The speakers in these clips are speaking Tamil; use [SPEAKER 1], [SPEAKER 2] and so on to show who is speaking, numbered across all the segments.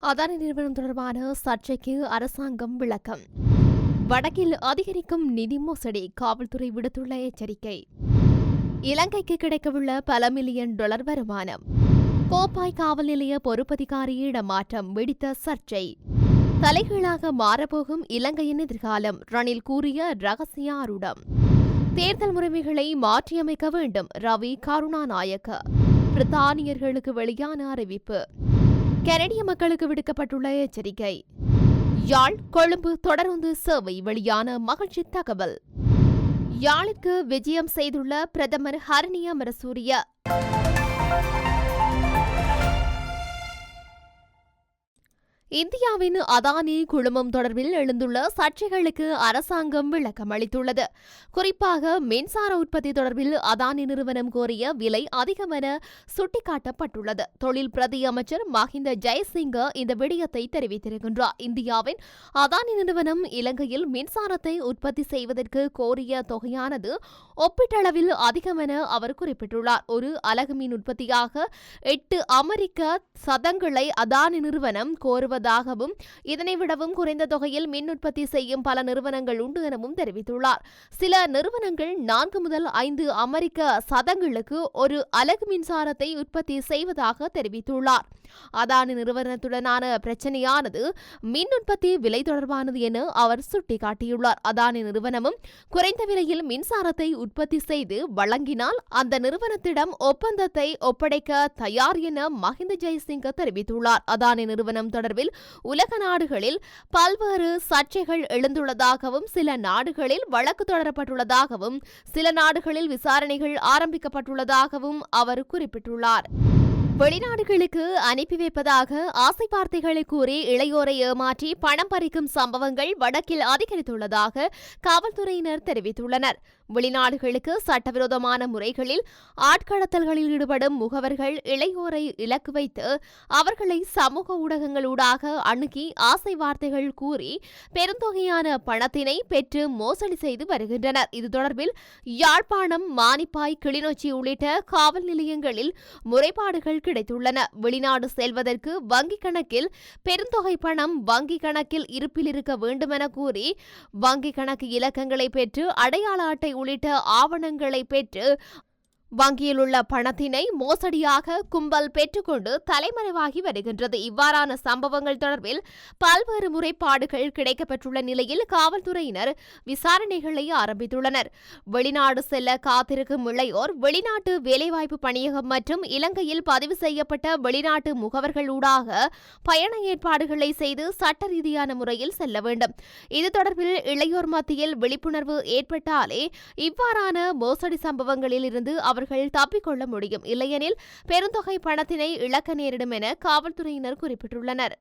[SPEAKER 1] அதானி நிறுவனம் தொடர்பான சர்ச்சைக்கு அரசாங்கம் விளக்கம். வடக்கில் அதிகரிக்கும் நிதி மோசடி, காவல்துறை விடுத்துள்ள எச்சரிக்கை. இலங்கைக்கு கிடைக்கவுள்ள பல மில்லியன் டாலர் வருமானம். கோப்பாய் காவல் நிலைய பொறுப்பதிகாரி இடமாற்றம் வெடித்த சர்ச்சை. தலைகீழாக மாறப்போகும் இலங்கையின் எதிர்காலம், ரணில் கூறிய ரகசிய ஆருடம். தேர்தல் முறைமைகளை மாற்றியமைக்க வேண்டும், ரவி கருணாநாயக்க. பிரித்தானியர்களுக்கு வெளியான அறிவிப்பு. கனடிய மக்களுக்கு விடுக்கப்பட்டுள்ள எச்சரிக்கை. யாழ் கொழும்பு தொடருந்து சேவை வெளியான மகிழ்ச்சி தகவல். யாழிற்கு விஜயம் செய்துள்ள பிரதமர் ஹரணி அமரசூரிய. இந்தியாவின் அதானி குழுமம் தொடர்பில் எழுந்துள்ள சர்ச்சைகளுக்கு அரசாங்கம் விளக்கம் அளித்துள்ளது. குறிப்பாக மின்சார உற்பத்தி தொடர்பில் அதானி நிறுவனம் கோரிய விலை அதிகம் என சுட்டிக்காட்டப்பட்டுள்ளது. தொழில் பிரதி அமைச்சர் மஹிந்த ஜெயசிங்க இந்த விடயத்தை தெரிவித்திருக்கின்றார். இந்தியாவின் அதானி நிறுவனம் இலங்கையில் மின்சாரத்தை உற்பத்தி செய்வதற்கு கோரிய தொகையானது ஒப்பீட்டளவில் அதிகம் என அவர் குறிப்பிட்டுள்ளார். ஒரு அலகு மின் உற்பத்தியாக 8 அமெரிக்க சதங்களை அதானி நிறுவனம் கோருவதாகவும் இதனை விடவும் குறைந்த தொகையில் மின் உற்பத்தி செய்யும் பல நிறுவனங்கள் உண்டு எனவும் தெரிவித்துள்ளார். சில நிறுவனங்கள் 4 முதல் 5 அமெரிக்க சதங்களுக்கு ஒரு அலகு மின்சாரத்தை உற்பத்தி செய்வதாக தெரிவித்துள்ளார். அதானி நிறுவனத்துடனான பிரச்சனையானது மின் உற்பத்தி விலை தொடர்பானது என அவர் சுட்டிக்காட்டியுள்ளார். அதானி நிறுவனமும் குறைந்த விலையில் மின்சாரத்தை உற்பத்தி செய்து வழங்கினால் அந்த நிறுவனத்திடம் ஒப்பந்தத்தை ஒப்படைக்க தயார் என மஹிந்த ஜெயசிங்க தெரிவித்துள்ளார். அதானி நிறுவனம் தொடர்பில் உலக நாடுகளில் பல்வேறு சர்ச்சைகள் எழுந்துள்ளதாகவும், சில நாடுகளில் வழக்கு தொடரப்பட்டுள்ளதாகவும், சில நாடுகளில் விசாரணைகள் ஆரம்பிக்கப்பட்டுள்ளதாகவும் அவர் குறிப்பிட்டுள்ளார். வெளிநாடுகளுக்கு அனுப்பி வைப்பதாக ஆசை வார்த்தைகளை கூறி இளையோரை ஏமாற்றி பணம் பறிக்கும் சம்பவங்கள் வடக்கில் அதிகரித்துள்ளதாக காவல்துறையினர் தெரிவித்துள்ளனர். வெளிநாடுகளுக்கு சட்டவிரோதமான முறைகளில் ஆட்கடத்தல்களில் ஈடுபடும் முகவர்கள் இளையோரை இலக்கு வைத்து அவர்களை சமூக ஊடகங்களூடாக அணுகி ஆசை வார்த்தைகள் கூறி பெருந்தொகையான பணத்தினை பெற்று மோசடி செய்து வருகின்றனர். இது தொடர்பில் யாழ்ப்பாணம், மானிப்பாய், கிளிநொச்சி உள்ளிட்ட காவல் நிலையங்களில் முறைப்பாடுகள் கிடைத்துள்ளன. வெளிநாடு செல்வதற்கு வங்கிக் கணக்கில் பெருந்தொகை பணம் வங்கிக் கணக்கில் இருப்பில் இருக்க வேண்டுமென கூறி வங்கிக் கணக்கு இலக்கங்களை பெற்று அடையாள அட்டை உள்ளிட்ட ஆவணங்களை பெற்று வங்கியில் உள்ள பணத்தினை மோசடியாக கும்பல் பெற்றுக்கொண்டு தலைமறைவாகி வருகின்றது. இவ்வாறான சம்பவங்கள் தொடர்பில் பல்வேறு முறைப்பாடுகள் கிடைக்கப்பெற்றுள்ள நிலையில் காவல்துறையினர் விசாரணைகளை ஆரம்பித்துள்ளனர். வெளிநாடு செல்ல காத்திருக்கும் இளையோர் வெளிநாட்டு வேலைவாய்ப்பு பணியகம் மற்றும் இலங்கையில் பதிவு செய்யப்பட்ட வெளிநாட்டு முகவர்களூடாக பயண ஏற்பாடுகளை செய்து சட்ட ரீதியான முறையில் செல்ல வேண்டும். இது தொடர்பில் இளையோர் மத்தியில் விழிப்புணர்வு ஏற்பட்டாலே இவ்வாறான மோசடி சம்பவங்களில் இருந்து அவர்கள் தப்பிக்கொள்ள முடியும். இல்லையெனில் பெருந்தொகை பணத்தினை இழக்க நேரிடும் என காவல்துறையினர் குறிப்பிட்டுள்ளனர்.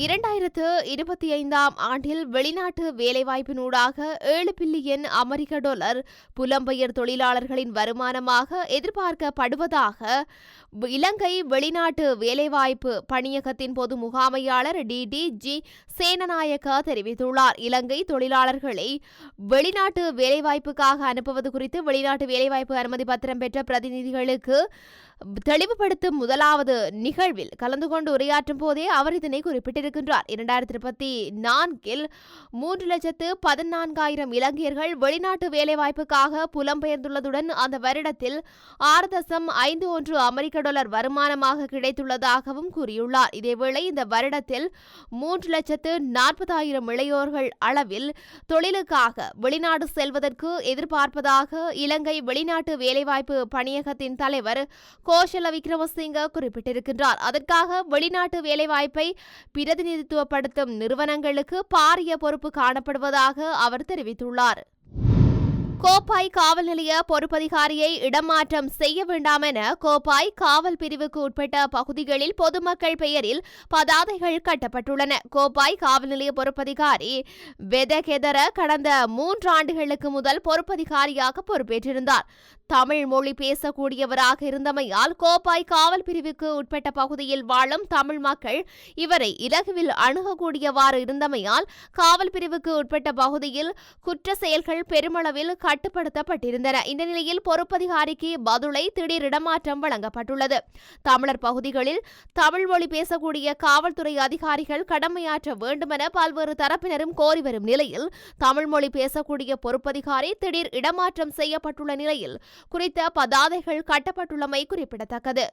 [SPEAKER 1] 2025 ஆண்டில் வெளிநாட்டு வேலைவாய்ப்பினூடாக 7 பில்லியன் அமெரிக்க டாலர் புலம்பெயர் தொழிலாளர்களின் வருமானமாக எதிர்பார்க்கப்படுவதாக இலங்கை வெளிநாட்டு வேலைவாய்ப்பு பணியகத்தின் பொது முகாமையாளர் DDG சேனநாயக்க தெரிவித்துள்ளார். இலங்கை தொழிலாளர்களை வெளிநாட்டு வேலைவாய்ப்புக்காக அனுப்புவது குறித்து வெளிநாட்டு வேலைவாய்ப்பு அனுமதி பத்திரம் பெற்ற பிரதிநிதிகளுக்கு தெளிவுபடுத்தும் முதலாவது நிகழ்வில் கலந்து கொண்டு உரையாற்றும் போதே அவர் இதனை குறிப்பிட்டிருக்கின்றார். 2024 3,14,000 இலங்கையர்கள் வெளிநாட்டு வேலைவாய்ப்புக்காக புலம்பெயர்ந்துள்ளதுடன் அந்த வருடத்தில் 6.51 அமெரிக்க டாலர் வருமானமாக கிடைத்துள்ளதாகவும் கூறியுள்ளார். இதேவேளை இந்த வருடத்தில் 3,40,000 இளையோர்கள் அளவில் தொழிலுக்காக வெளிநாடு செல்வதற்கு எதிர்பார்ப்பதாக இலங்கை வெளிநாட்டு வேலைவாய்ப்பு பணியகத்தின் தலைவர் கோஷல விக்ரமசிங்க குறிப்பிட்டிருக்கின்றார். அதற்காக வெளிநாட்டு வேலைவாய்ப்பை பிரதிநிதித்துவப்படுத்தும் நிறுவனங்களுக்கு பாரிய பொறுப்பு காணப்படுவதாக அவர் தெரிவித்துள்ளார். கோப்பாய் காவல் நிலைய பொறுப்பதிகாரியை இடமாற்றம் செய்ய வேண்டாம் என கோப்பாய் காவல் பிரிவுக்கு உட்பட்ட பகுதிகளில் பொதுமக்கள் பெயரில் பதாதைகள் கட்டப்பட்டுள்ளன. கோப்பாய் காவல் நிலைய பொறுப்பதிகாரி வெதகெதர கடந்த 3 ஆண்டுகளுக்கு முதல் பொறுப்பதிகாரியாக பொறுப்பேற்றிருந்தார். தமிழ் மொழி பேசக்கூடியவராக இருந்தமையால் கோப்பாய் காவல் பிரிவுக்கு உட்பட்ட பகுதியில் வாழும் தமிழ் மக்கள் இவரை இலகுவில் அணுகக்கூடியவாறு இருந்தமையால் காவல் பிரிவுக்கு உட்பட்ட பகுதியில் குற்ற செயல்கள் பெருமளவில் கட்டுப்படுத்தப்பட்டிருந்தன. இந்த நிலையில் பொறுப்பதிகாரிக்கு பதுளை திடீர் இடமாற்றம் வழங்கப்பட்டுள்ளது. தமிழர் பகுதிகளில் தமிழ் மொழி பேசக்கூடிய காவல்துறை அதிகாரிகள் கடமையாற்ற வேண்டுமென பல்வேறு தரப்பினரும் கோரி வரும் நிலையில் தமிழ் மொழி பேசக்கூடிய பொறுப்பதிகாரி திடீர் இடமாற்றம் செய்யப்பட்டுள்ள நிலையில் குறித்த பதாதைகள் கட்டப்பட்டுள்ளமை குறிப்பிடத்தக்கது.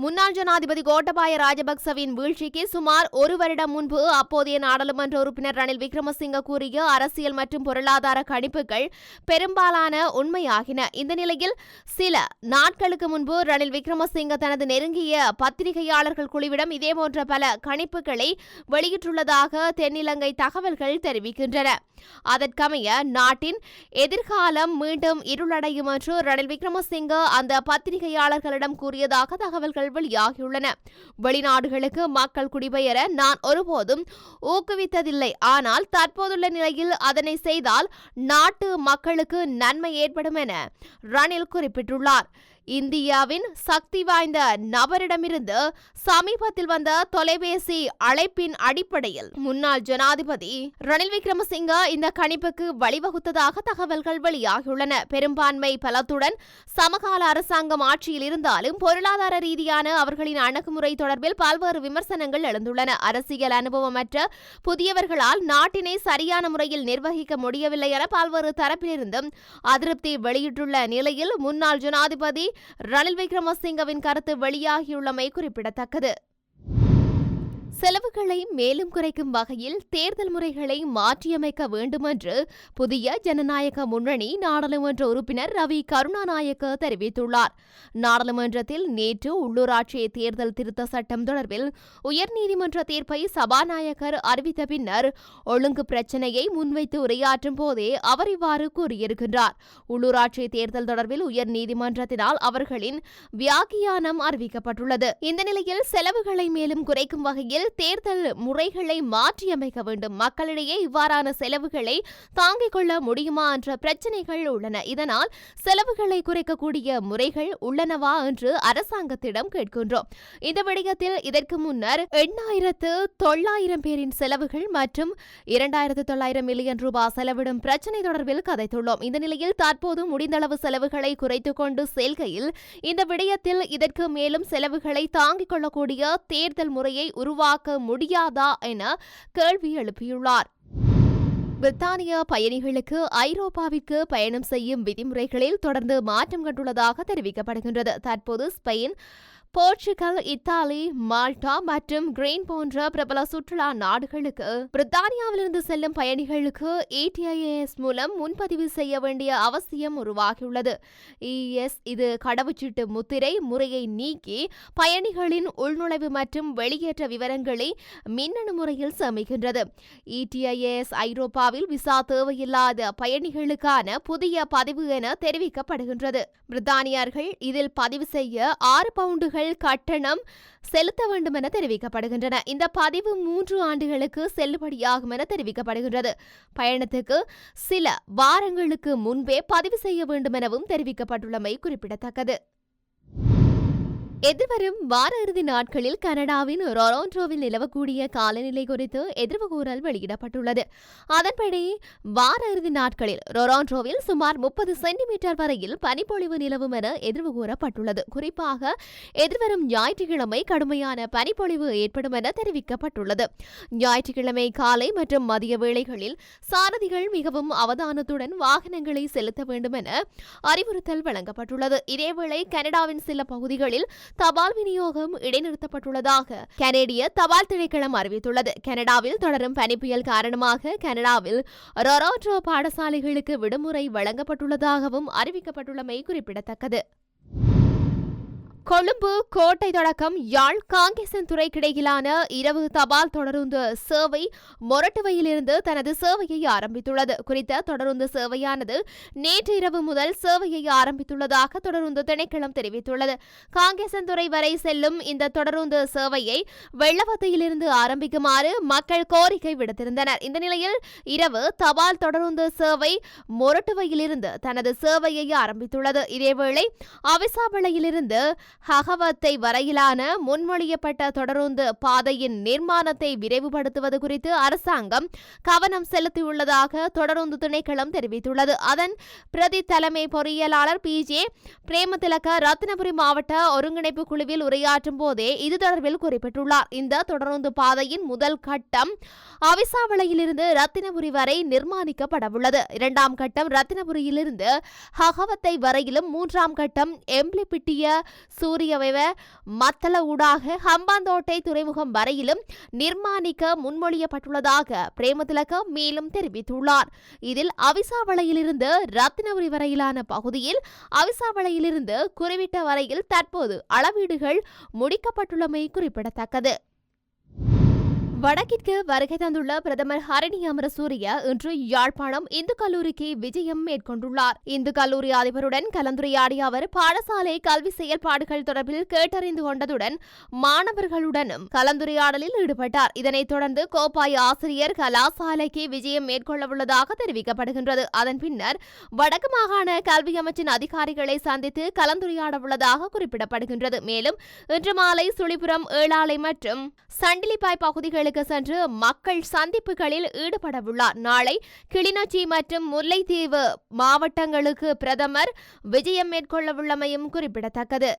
[SPEAKER 1] முன்னாள் ஜனாதிபதி கோட்டபாய ராஜபக்சவின் வீழ்ச்சிக்கு சுமார் ஒரு வருடம் முன்பு அப்போதைய நாடாளுமன்ற உறுப்பினர் ரணில் விக்ரமசிங்க கூறிய அரசியல் மற்றும் பொருளாதார கணிப்புகள் பெரும்பாலான உண்மையாகின. இந்த நிலையில் சில நாட்களுக்கு முன்பு ரணில் விக்ரமசிங்க தனது நெருங்கிய பத்திரிகையாளர்கள் குழுவிடம் இதேபோன்ற பல கணிப்புகளை வெளியிட்டுள்ளதாக தென்னிலங்கை தகவல்கள் தெரிவிக்கின்றன. அதற்கமைய நாட்டின் எதிர்காலம் மீண்டும் இருளடையும் என்று ரணில் விக்ரமசிங்க அந்த பத்திரிகையாளர்களிடம் கூறியதாக தகவல்கள் வெளியாகியுள்ளன. வெளிநாடுகளுக்கு மக்கள் குடிபெயர நான் ஒருபோதும் ஊக்குவித்ததில்லை. ஆனால் தற்போதுள்ள நிலையில் அதனை செய்தால் நாட்டு மக்களுக்கு நன்மை ஏற்படும் என ரணில் குறிப்பிட்டுள்ளார். இந்தியாவின் சக்தி வாய்ந்த நபரிடமிருந்து சமீபத்தில் வந்த தொலைபேசி அழைப்பின் அடிப்படையில் முன்னாள் ஜனாதிபதி ரணில் விக்ரமசிங்க இந்த கணிப்புக்கு வழிவகுத்ததாக தகவல்கள் வெளியாகியுள்ளன. பெரும்பான்மை பலத்துடன் சமகால அரசாங்கம் ஆட்சியில் இருந்தாலும் பொருளாதார ரீதியான அவர்களின் அணுகுமுறை தொடர்பில் பல்வேறு விமர்சனங்கள் எழுந்துள்ளன. அரசியல் அனுபவமற்ற புதியவர்களால் நாட்டினை சரியான முறையில் நிர்வகிக்க முடியவில்லை என பல்வேறு தரப்பிலிருந்தும் அதிருப்தி வெளியிட்டுள்ள நிலையில் முன்னாள் ஜனாதிபதி ரணில் விக்ரமசிங்கவின் கருத்து வெளியாகியுள்ளமை குறிப்பிடத்தக்கது. செலவுகளை மேலும் குறைக்கும் வகையில் தேர்தல் முறைகளை மாற்றியமைக்க வேண்டும் என்று புதிய ஜனநாயக முன்னணி நாடாளுமன்ற உறுப்பினர் ரவி கருணாநாயக்க தெரிவித்துள்ளார். நாடாளுமன்றத்தில் நேற்று உள்ளூராட்சி தேர்தல் திருத்த சட்டம் தொடர்பில் உயர்நீதிமன்ற தீர்ப்பை சபாநாயகர் அறிவித்த பின்னர் ஒழுங்கு பிரச்சினையை முன்வைத்து உரையாற்றும் போதே அவர் இவ்வாறு கூறியிருக்கின்றார். உள்ளூராட்சி தேர்தல் தொடர்பில் உயர்நீதிமன்றத்தினால் அவர்களின் வியாக்கியானம் அறிவிக்கப்பட்டுள்ளது. இந்த நிலையில் செலவுகளை மேலும் குறைக்கும் வகையில் தேர்தல் முறைகளை மாற்றியமைக்க வேண்டும். மக்களிடையே இவ்வாறான செலவுகளை தாங்கிக் கொள்ள முடியுமா என்ற பிரச்சனைகள் உள்ளன. இதனால் செலவுகளை குறைக்கக்கூடிய முறைகள் உள்ளனவா என்று அரசாங்கத்திடம் கேட்கின்றோம். இந்த விடயத்தில் இதற்கு முன்னர் 8,900 பேரின் செலவுகள் மற்றும் 2,900 மில்லியன் ரூபாய் செலவிடும் பிரச்சினை தொடர்பில் கதைத்துள்ளோம். இந்த நிலையில் தற்போது முடிந்தளவு செலவுகளை குறைத்துக் கொண்டு செல்கையில் இந்த விடயத்தில் இதற்கு மேலும் செலவுகளை தாங்கிக் கொள்ளக்கூடிய தேர்தல் முறையை உருவாக்க முடியாதா என கேள்வி எழுப்பியுள்ளார். பிரித்தானிய பயணிகளுக்கு ஐரோப்பாவிற்கு பயணம் செய்யும் விதிமுறைகளில் தொடர்ந்து மாற்றம் கண்டுள்ளதாக தெரிவிக்கப்படுகின்றது. தற்போது ஸ்பெயின், போர்ச்சுகல், இத்தாலி, மால்டா மற்றும் கிரீன் போன்ற பிரபல சுற்றுலா நாடுகளுக்கு பிரித்தானியாவிலிருந்து செல்லும் பயணிகளுக்கு ETIAS மூலம் முன்பதிவு செய்ய வேண்டிய அவசியம் உருவாகியுள்ளது. இது கடவுச்சீட்டு முத்திரை முறையை நீக்கி பயணிகளின் உள்நுழைவு மற்றும் வெளியேற்ற விவரங்களை மின்னணு முறையில் சேமிக்கின்றது. ETIAS ஐரோப்பாவில் விசா தேவையில்லாத பயணிகளுக்கான புதிய பதிவு என தெரிவிக்கப்படுகின்றது. பிரித்தானியர்கள் இதில் பதிவு செய்ய 6 பவுண்டுகள் கட்டணம் செலுத்த வேண்டும் என தெரிவிக்கப்படுகின்றன. இந்த பதிவு 3 ஆண்டுகளுக்கு செல்லுபடியாகும் என தெரிவிக்கப்படுகின்றது. பயணத்துக்கு சில வாரங்களுக்கு முன்பே பதிவு செய்ய வேண்டும் எனவும் தெரிவிக்கப்பட்டுள்ளமை குறிப்பிடத்தக்கது. எதிர்வரும் வார இறுதி நாட்களில் கனடாவின் ரொராண்டோவில் நிலவக்கூடிய காலநிலை குறித்து எதிர்வு கூறல் வெளியிடப்பட்டுள்ளது. அதன்படி வார இறுதி நாட்களில் ரொராண்டோவில் சுமார் 30 சென்டிமீட்டர் வரையில் பனிப்பொழிவு நிலவும் என எதிர்வு கூறப்பட்டுள்ளது. குறிப்பாக எதிர்வரும் ஞாயிற்றுக்கிழமை கடுமையான பனிப்பொழிவு ஏற்படும் என தெரிவிக்கப்பட்டுள்ளது. ஞாயிற்றுக்கிழமை காலை மற்றும் மதிய வேளைகளில் சாரதிகள் மிகவும் அவதானத்துடன் வாகனங்களை செலுத்த வேண்டும் என அறிவுறுத்தல் வழங்கப்பட்டுள்ளது. இதேவேளை கனடாவின் சில பகுதிகளில் தபால் விநியோகம் இடைநிறுத்தப்பட்டுள்ளதாக கனேடிய தபால் திணைக்களம் அறிவித்துள்ளது. கனடாவில் தொடரும் பனி புயல் காரணமாக கனடாவில் ரொராண்டோ பாடசாலைகளுக்கு விடுமுறை வழங்கப்பட்டுள்ளதாகவும் அறிவிக்கப்பட்டுள்ளமை குறிப்பிடத்தக்கது. கொழும்பு கோட்டை தொடக்கம் யாழ் காங்கேசன்துறைக்கு இடையிலான இரவு தபால் தொடருந்து சேவை மொரட்டுவையிலிருந்து தனது சேவையை ஆரம்பித்துள்ளது. குறித்த தொடருந்து சேவையானது நேற்று இரவு முதல் சேவையை ஆரம்பித்துள்ளதாக தொடருந்து திணைக்களம் தெரிவித்துள்ளது. காங்கேசன்துறை வரை செல்லும் இந்த தொடருந்து சேவையை வெள்ளவத்தையிலிருந்து ஆரம்பிக்குமாறு மக்கள் கோரிக்கை விடுத்திருந்தனர். இந்த நிலையில் இரவு தபால் தொடருந்து சேவை மொரட்டுவையிலிருந்து தனது சேவையை ஆரம்பித்துள்ளது. இதேவேளை அவிசாவளையிலிருந்து ஹகவத்தை வரையிலான முன்மொழியப்பட்ட தொடருந்து பாதையின் நிர்மாணத்தை விரைவுபடுத்துவது குறித்து அரசாங்கம் கவனம் செலுத்தியுள்ளதாக தொடருந்து திணைக்களம் தெரிவித்துள்ளது. அதன் பிரதி தலைமை பொறியியலாளர் PJ பிரேமதிலக ரத்தினபுரி மாவட்ட ஒருங்கிணைப்பு குழுவில் உரையாற்றும் போதே இது தொடர்பில் குறிப்பிட்டுள்ளார். இந்த தொடருந்து பாதையின் முதல் கட்டம் அவிசாவளையிலிருந்து ரத்தினபுரி வரை நிர்மாணிக்கப்படவுள்ளது. இரண்டாம் கட்டம் ரத்தினபுரியிலிருந்து ஹகவத்தை வரையிலும், மூன்றாம் கட்டம் எம்பிலிப்பிட்டிய சூரியவெவ மத்தள ஊடாக ஹம்பாந்தோட்டை துறைமுகம் வரையிலும் நிர்மாணிக்க முன்மொழியப்பட்டுள்ளதாக பிரேமதிலக மேலும் தெரிவித்துள்ளார். இதில் அவிசாவளையிலிருந்து ரத்தினபுரி வரையிலான பகுதியில் அவிசாவளையிலிருந்து குறிவிட்ட வரையில் தற்போது அளவீடுகள் முடிக்கப்பட்டுள்ளமை குறிப்பிடத்தக்கது. வடக்கிற்கு வருகை தந்துள்ள பிரதமர் ஹரணி அமரசூரிய இன்று யாழ்ப்பாணம் இந்து கல்லூரிக்கு விஜயம் மேற்கொண்டுள்ளார். இந்து கல்லூரி அதிபருடன் கலந்துரையாடிய அவர் பாடசாலை கல்வி செயல்பாடுகள் தொடர்பில் கேட்டறிந்து கொண்டதுடன் மாணவர்களுடனும் கலந்துரையாடலில் ஈடுபட்டார். இதனைத் தொடர்ந்து கோப்பாய் ஆசிரியர் கலாசாலைக்கு விஜயம் மேற்கொள்ளவுள்ளதாக தெரிவிக்கப்படுகின்றது. அதன் பின்னர் வடக்கு மாகாண கல்வி அமைச்சின் அதிகாரிகளை சந்தித்து கலந்துரையாடவுள்ளதாக குறிப்பிடப்படுகின்றது. மேலும் இன்று மாலை சுழிபுரம், ஏழாலை மற்றும் சண்டிலிப்பாய் பகுதிகளுக்கு சென்று மக்கள் சந்திப்புகளில் ஈடுபடவுள்ளார். நாளை கிளிநொச்சி மற்றும் முல்லைத்தீவு மாவட்டங்களுக்கு பிரதமர் விஜயம் மேற்கொள்ளவுள்ளமையும் குறிப்பிடத்தக்கது.